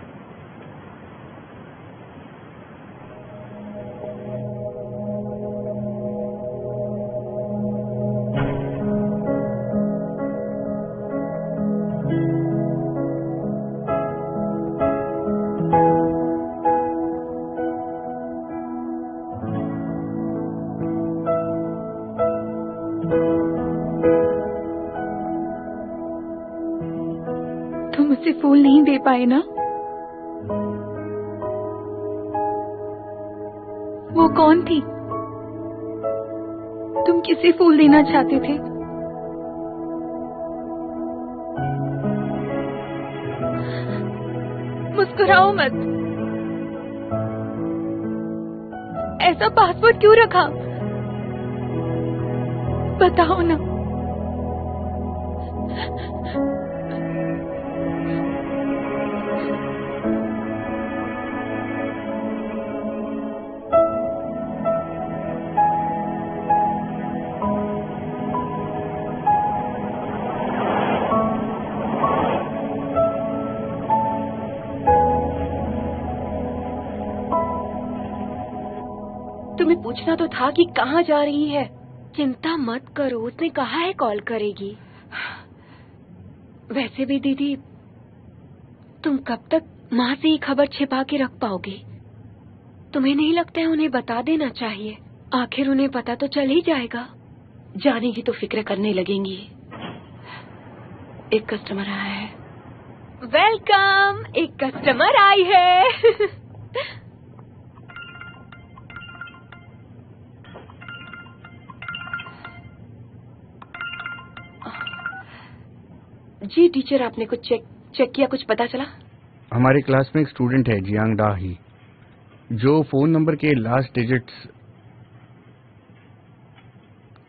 तुम उसे फूल नहीं दे पाए ना? वो कौन थी? तुम किसे फूल देना चाहते थे? मुस्कुराओ मत। ऐसा पासपोर्ट क्यों रखा? बताओ ना। तुम्हें पूछना तो था कि कहाँ जा रही है। चिंता मत करो, उसने कहा है कॉल करेगी। वैसे भी दीदी, तुम कब तक माँ से ही खबर छिपा के रख पाओगे? तुम्हें नहीं लगता है उन्हें बता देना चाहिए? आखिर उन्हें पता तो चल ही जाएगा। जाने की तो फिक्र करने लगेंगी। एक कस्टमर आया है। वेलकम, एक कस्टमर आई है। जी टीचर, आपने कुछ चेक किया? कुछ पता चला? हमारी क्लास में एक स्टूडेंट है जियांग डा ही, जो फोन नंबर के लास्ट डिजिट्स।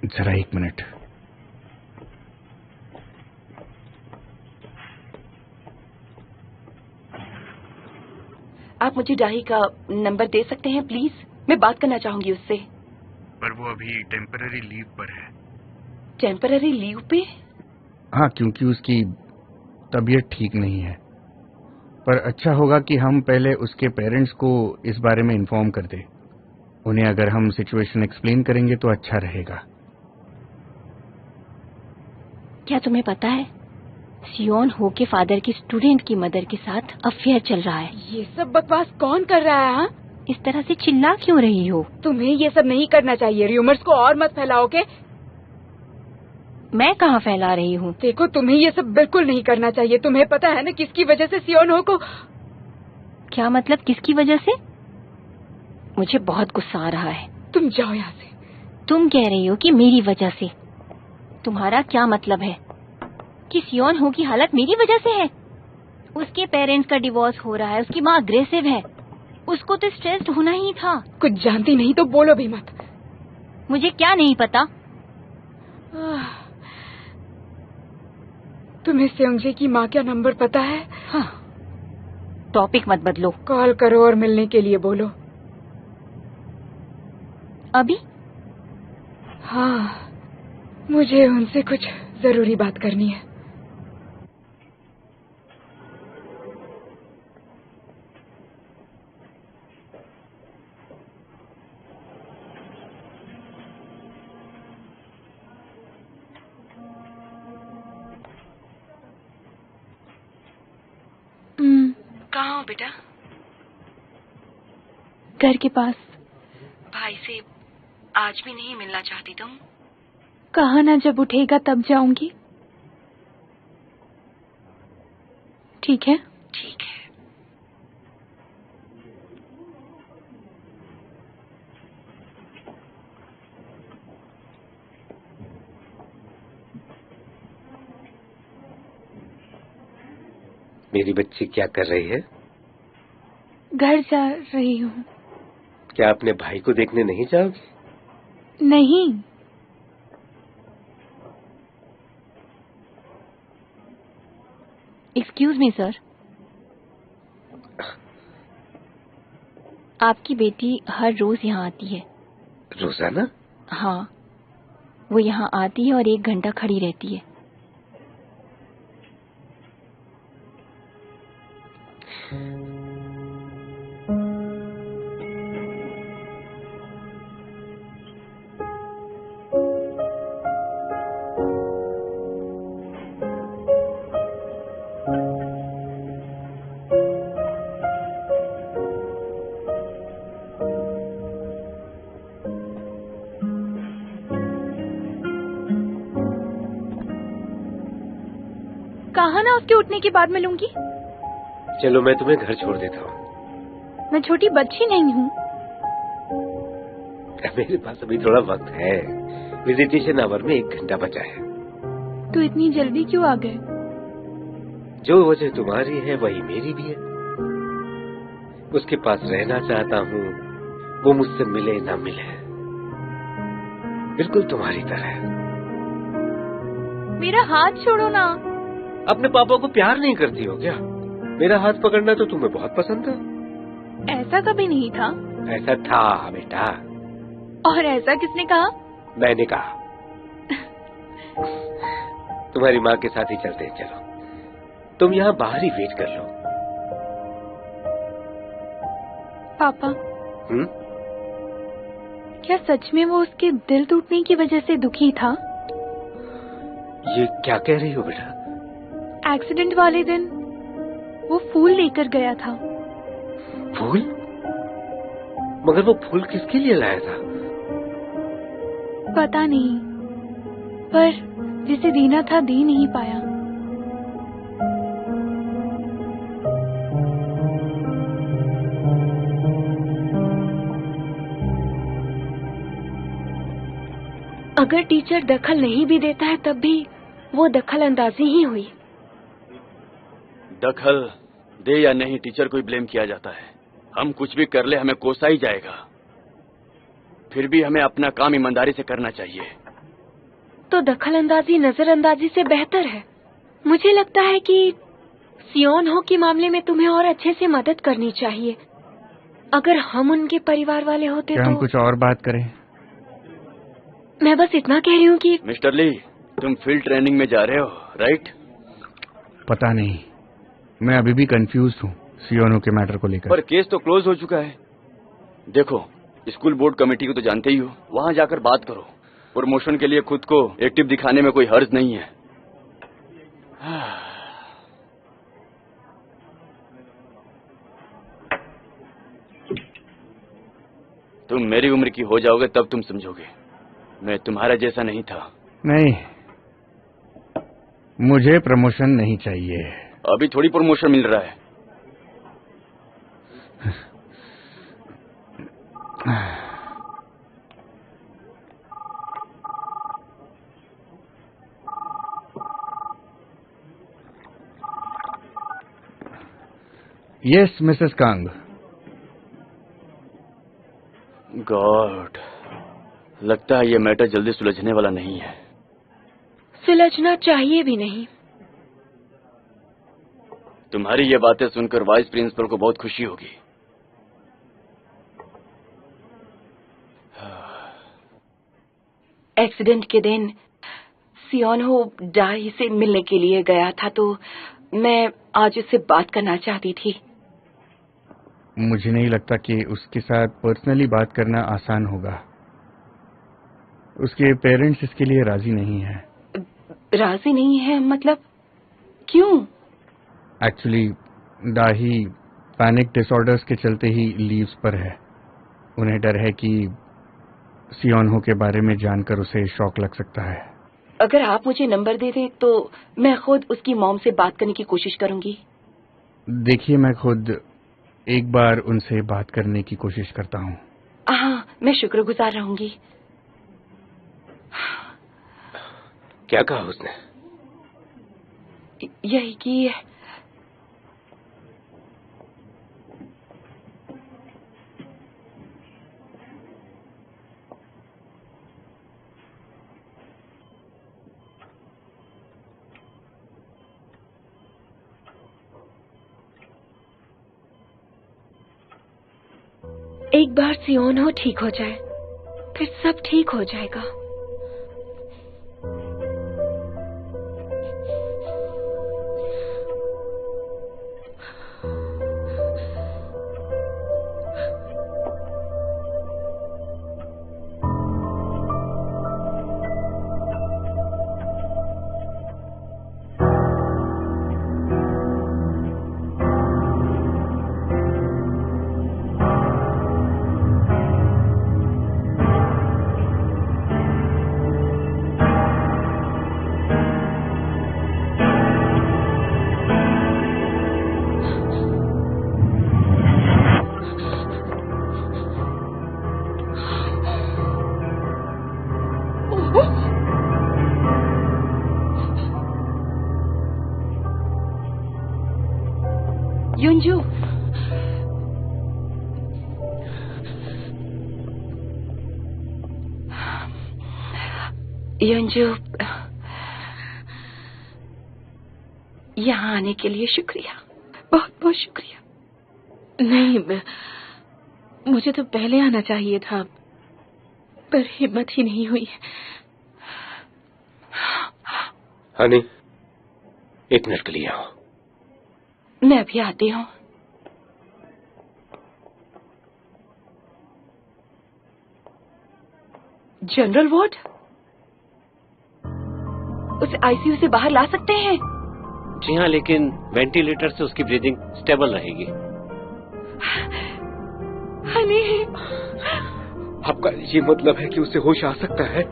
जरा एक मिनट। आप मुझे डाही का नंबर दे सकते हैं प्लीज? मैं बात करना चाहूंगी उससे। पर वो अभी टेम्पररी लीव पर है। टेम्पररी लीव पे? हाँ, क्योंकि उसकी तबीयत ठीक नहीं है। पर अच्छा होगा कि हम पहले उसके पेरेंट्स को इस बारे में इन्फॉर्म कर दें। उन्हें अगर हम सिचुएशन एक्सप्लेन करेंगे तो अच्छा रहेगा। क्या तुम्हें पता है, सियोन हो के फादर की स्टूडेंट की मदर के साथ अफेयर चल रहा है? ये सब बकवास कौन कर रहा है? हाँ, इस तरह से चिल्ला क्यों रही हो? तुम्हें ये सब नहीं करना चाहिए। र्यूमर्स को और मत फैलाओगे। मैं कहाँ फैला रही हूँ? देखो, तुम्हें ये सब बिल्कुल नहीं करना चाहिए। तुम्हें पता है ना किसकी वजह से सियोन हो को। क्या मतलब किसकी वजह से? मुझे बहुत गुस्सा आ रहा है। तुम जाओ यहाँ से। तुम कह रही हो कि मेरी वजह से? तुम्हारा क्या मतलब है कि सियोन हो की हालत मेरी वजह से है? उसके पेरेंट्स का डिवोर्स हो रहा है, उसकी माँ अग्रेसिव है, उसको तो स्ट्रेस्ड होना ही था। कुछ जानती नहीं तो बोलो भी मत। मुझे क्या नहीं पता? तुम्हें सेयोंगजे की माँ का नंबर पता है? हाँ, टॉपिक मत बदलो। कॉल करो और मिलने के लिए बोलो। अभी? हाँ, मुझे उनसे कुछ जरूरी बात करनी है। कहाँ हो बेटा? घर के पास। भाई से आज भी नहीं मिलना चाहती तुम? कहा ना, जब उठेगा तब जाऊंगी। ठीक है? ठीक है। मेरी बच्ची क्या कर रही है? घर जा रही हूँ। क्या अपने भाई को देखने नहीं जाओगी? नहीं। एक्सक्यूज मी सर, आपकी बेटी हर रोज यहाँ आती है। रोजाना? हाँ, वो यहाँ आती है और 1 घंटा खड़ी रहती है। कहा ना, उसके उठने के बाद मिलूंगी। चलो, मैं तुम्हें घर छोड़ देता हूँ। मैं छोटी बच्ची नहीं हूँ। मेरे पास अभी थोड़ा वक्त है। विजिटेशन आवर में 1 घंटा बचा है। तो इतनी जल्दी क्यों आ गए? जो वजह तुम्हारी है वही मेरी भी है। उसके पास रहना चाहता हूँ, वो मुझसे मिले ना मिले, बिल्कुल तुम्हारी तरह। मेरा हाथ छोड़ो ना। अपने पापा को प्यार नहीं करती हो क्या? मेरा हाथ पकड़ना तो तुम्हें बहुत पसंद था। ऐसा कभी नहीं था। ऐसा था बेटा। और ऐसा किसने कहा? मैंने कहा। तुम्हारी माँ के साथ ही चलते हैं, चलो। तुम यहाँ बाहर ही वेट कर लो। पापा, क्या सच में वो उसके दिल टूटने की वजह से दुखी था? ये क्या कह रही हो बेटा? एक्सीडेंट वाले दिन वो फूल लेकर गया था। फूल? मगर वो फूल किसके लिए लाया था? पता नहीं, पर जिसे देना था दे नहीं पाया। अगर टीचर दखल नहीं भी देता है तब भी वो दखल अंदाजी ही हुई। दखल दे या नहीं, टीचर को ही ब्लेम किया जाता है। हम कुछ भी कर ले हमें कोसा ही जाएगा। फिर भी हमें अपना काम ईमानदारी से करना चाहिए। तो दखल अंदाजी नजरअंदाजी से बेहतर है। मुझे लगता है कि सियोन हो के मामले में तुम्हें और अच्छे से मदद करनी चाहिए। अगर हम उनके परिवार वाले होते क्या तो हम कुछ और बात करें? मैं बस इतना कह रही हूँ कि मिस्टर ली, तुम फील्ड ट्रेनिंग में जा रहे हो, राइट? पता नहीं, मैं अभी भी कंफ्यूज हूँ सियोनो के मैटर को लेकर। पर केस तो क्लोज हो चुका है। देखो, स्कूल बोर्ड कमेटी को तो जानते ही हो, वहाँ जाकर बात करो। प्रमोशन के लिए खुद को एक्टिव दिखाने में कोई हर्ज नहीं है। तुम मेरी उम्र की हो जाओगे तब तुम समझोगे। मैं तुम्हारा जैसा नहीं था। नहीं, मुझे प्रमोशन नहीं चाहिए। अभी थोड़ी प्रमोशन मिल रहा है। Yes Mrs Kong. गॉड, लगता है ये मैटर जल्दी सुलझने वाला नहीं है। सुलझना चाहिए भी नहीं। तुम्हारी ये बातें सुनकर वाइस प्रिंसिपल को बहुत खुशी होगी। एक्सीडेंट के दिन सियोनो डाई से मिलने के लिए गया था, तो मैं आज उससे बात करना चाहती थी। मुझे नहीं लगता कि उसके साथ पर्सनली बात करना आसान होगा। उसके पेरेंट्स इसके लिए राजी नहीं है। राजी नहीं है मतलब क्यों? एक्चुअली दाही पैनिक डिसऑर्डर्स के चलते ही लीव्स पर है। उन्हें डर है कि सियोनो के बारे में जानकर उसे शॉक लग सकता है। अगर आप मुझे नंबर दे दें तो मैं खुद उसकी मॉम से बात करने की कोशिश करूंगी। देखिए, मैं खुद एक बार उनसे बात करने की कोशिश करता हूँ। हाँ, मैं शुक्रगुजार रहूंगी। क्या कहा उसने? यही कि एक बार सियोनो ठीक हो जाए फिर सब ठीक हो जाएगा। अंजू, यहाँ आने के लिए शुक्रिया, बहुत बहुत शुक्रिया। नहीं, मुझे तो पहले आना चाहिए था, पर हिम्मत ही नहीं हुई। हनी, 1 मिनट के लिए आओ। मैं अभी आती हूँ। General ward? उसे आईसीयू से बाहर ला सकते हैं? जी हाँ, लेकिन वेंटिलेटर से उसकी ब्रीदिंग स्टेबल रहेगी। हनी, आपका ये मतलब है कि उसे होश आ सकता है?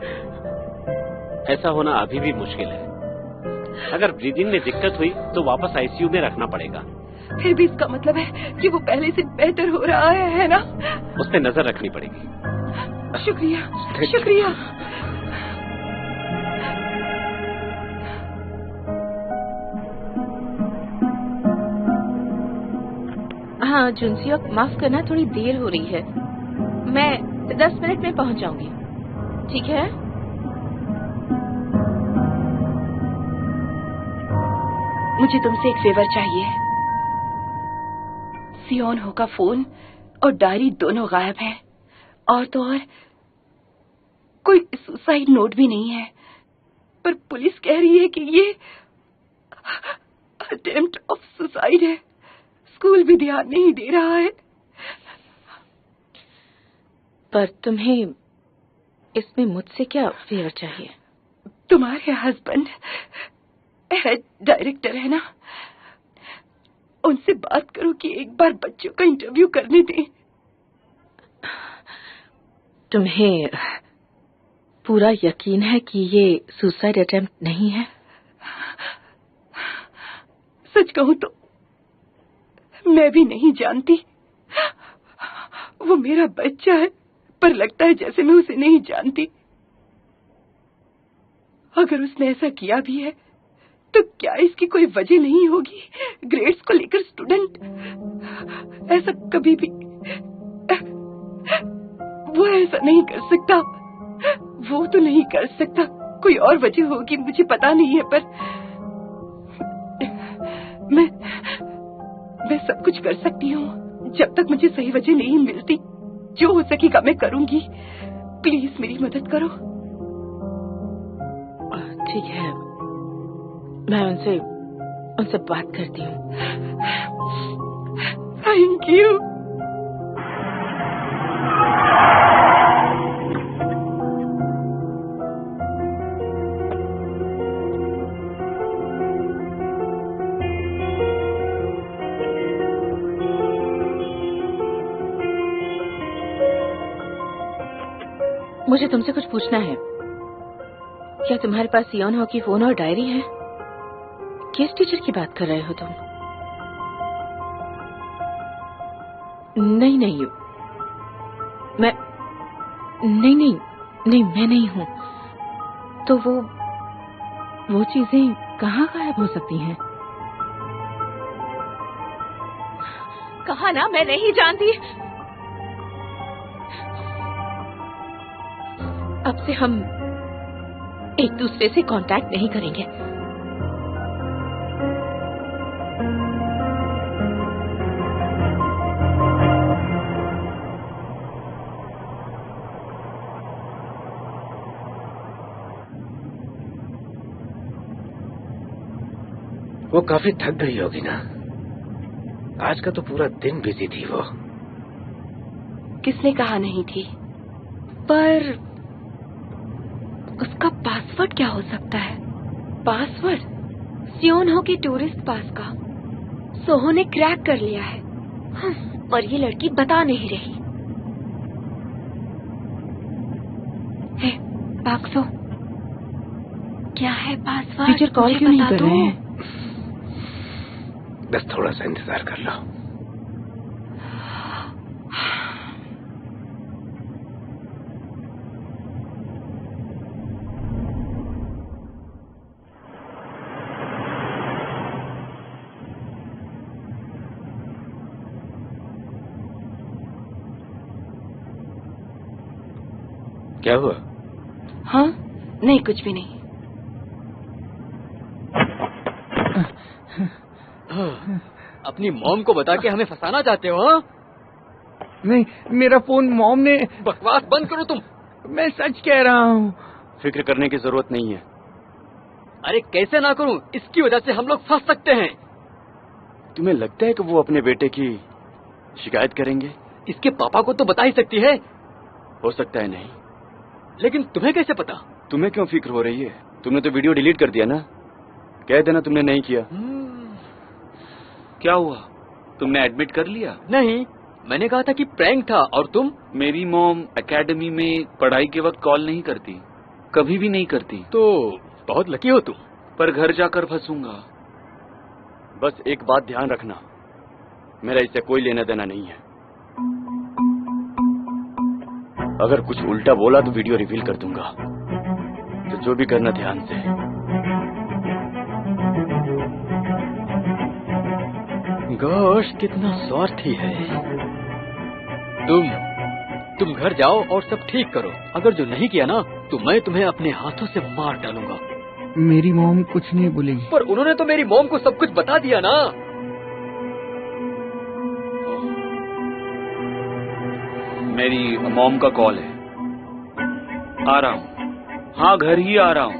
ऐसा होना अभी भी मुश्किल है। अगर ब्रीदिंग में दिक्कत हुई तो वापस आईसीयू में रखना पड़ेगा। फिर भी इसका मतलब है कि वो पहले से बेहतर हो रहा है ना? उस पर नजर रखनी पड़ेगी। शुक्रिया, शुक्रिया। हाँ जुनसी, माफ करना, थोड़ी देर हो रही है। मैं 10 मिनट में पहुंच जाऊंगी, ठीक है? मुझे तुमसे एक फेवर चाहिए। सियोन हो का फोन और डायरी दोनों गायब है, और तो और कोई सुसाइड नोट भी नहीं है, पर पुलिस कह रही है कि ये अटेम्प्ट ऑफ सुसाइड है। स्कूल भी ध्यान नहीं दे रहा है। पर तुम्हें इसमें मुझसे क्या फेवर चाहिए? तुम्हारे हस्बैंड हेड डायरेक्टर है ना, उनसे बात करो कि एक बार बच्चों का इंटरव्यू करने दें। तुम्हें पूरा यकीन है कि ये सुसाइड अटेम्प्ट नहीं है? सच कहूं तो मैं भी नहीं जानती। वो मेरा बच्चा है, पर लगता है जैसे मैं उसे नहीं जानती। अगर उसने ऐसा किया भी है तो क्या इसकी कोई वजह नहीं होगी? ग्रेड्स को लेकर स्टूडेंट ऐसा कभी भी, वो ऐसा नहीं कर सकता। वो तो नहीं कर सकता, कोई और वजह होगी, मुझे पता नहीं है, पर मैं सब कुछ कर सकती हूँ। जब तक मुझे सही वजह नहीं मिलती, जो हो सकेगा मैं करूंगी। प्लीज मेरी मदद करो। ठीक है, मैं उनसे बात करती हूँ। Thank you. मुझे तुमसे कुछ पूछना है। क्या तुम्हारे पास सियोन हो की फोन और डायरी है? किस टीचर की बात कर रहे हो तुम? नहीं, मैं नहीं हूँ। तो वो चीजें कहाँ गायब हो सकती हैं? कहा ना मैं नहीं जानती। अब से हम एक दूसरे से कांटेक्ट नहीं करेंगे। वो काफी थक गई होगी ना? आज का तो पूरा दिन बिजी थी वो। किसने कहा नहीं थी? पर उसका पासवर्ड क्या हो सकता है? पासवर्ड? सियोन हो के टूरिस्ट पास का सोहो ने क्रैक कर लिया है, पर ये लड़की बता नहीं रही है। बाक्सो, क्या है पासवर्ड? टीचर कॉल क्यों नहीं कर रहे हैं? बस थोड़ा सा इंतजार कर लो। क्या हुआ? हाँ, नहीं, कुछ भी नहीं। अपनी मॉम को बता के हमें फंसाना चाहते हो? हाँ? नहीं, मेरा फोन मॉम ने। बकवास बंद करो तुम। मैं सच कह रहा हूँ। फिक्र करने की जरूरत नहीं है। अरे कैसे ना करूं, इसकी वजह से हम लोग फंस सकते हैं। तुम्हें लगता है कि वो अपने बेटे की शिकायत करेंगे? इसके पापा को तो बता ही सकती है। हो सकता है नहीं, लेकिन तुम्हें कैसे पता? तुम्हें क्यों फिक्र हो रही है? तुमने तो वीडियो डिलीट कर दिया ना। कह देना तुमने नहीं किया। क्या हुआ, तुमने एडमिट कर लिया? नहीं, मैंने कहा था कि प्रैंक था। और तुम? मेरी मॉम एकेडमी में पढ़ाई के वक्त कॉल नहीं करती, कभी भी नहीं करती। तो बहुत लकी हो तुम। पर घर जाकर फंसूंगा। बस एक बात ध्यान रखना, मेरा इससे कोई लेना देना नहीं है। अगर कुछ उल्टा बोला तो वीडियो रिवील कर दूंगा। तो जो भी करना ध्यान से। गोश, कितना स्वार्थी है। तुम घर जाओ और सब ठीक करो। अगर जो नहीं किया ना तो मैं तुम्हें अपने हाथों से मार डालूंगा। मेरी मॉम कुछ नहीं बोलेगी। पर उन्होंने तो मेरी मॉम को सब कुछ बता दिया ना। मेरी मॉम का कॉल है, आ रहा हूँ। हाँ, घर ही आ रहा हूँ।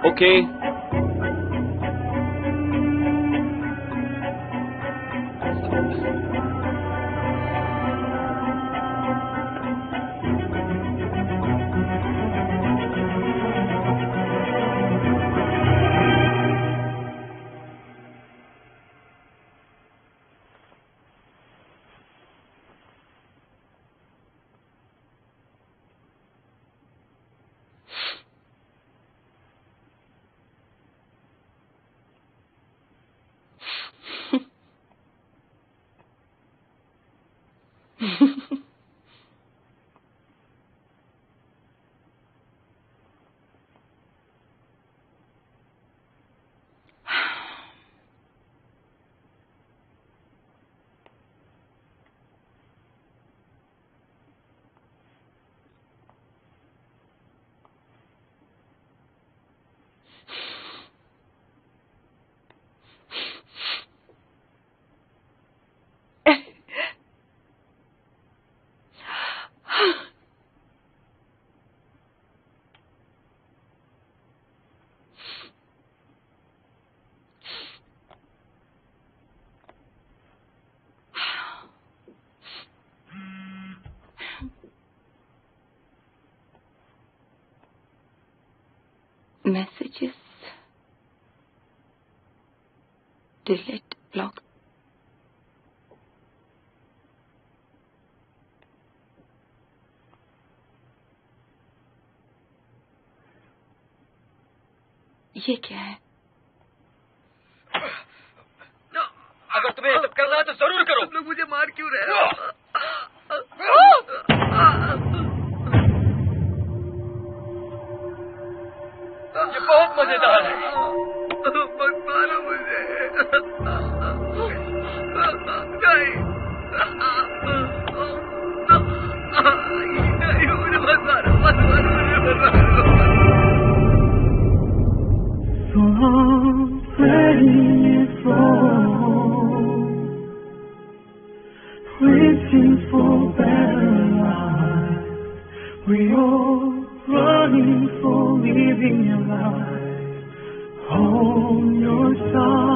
ओके। Messages. Delete. Block. ये क्या है? अगर तुम्हें ये सब करना है तो जरूर करो। तुम लोग मुझे मार क्यों रहे हो? ये बहुत मजेदार है। मत मारो मुझे। नहीं, मुझे मत मारो, मत मारो, मुझे मत मारो। So I'm ready for, waiting for better life. We all running for living your life. Hold your side.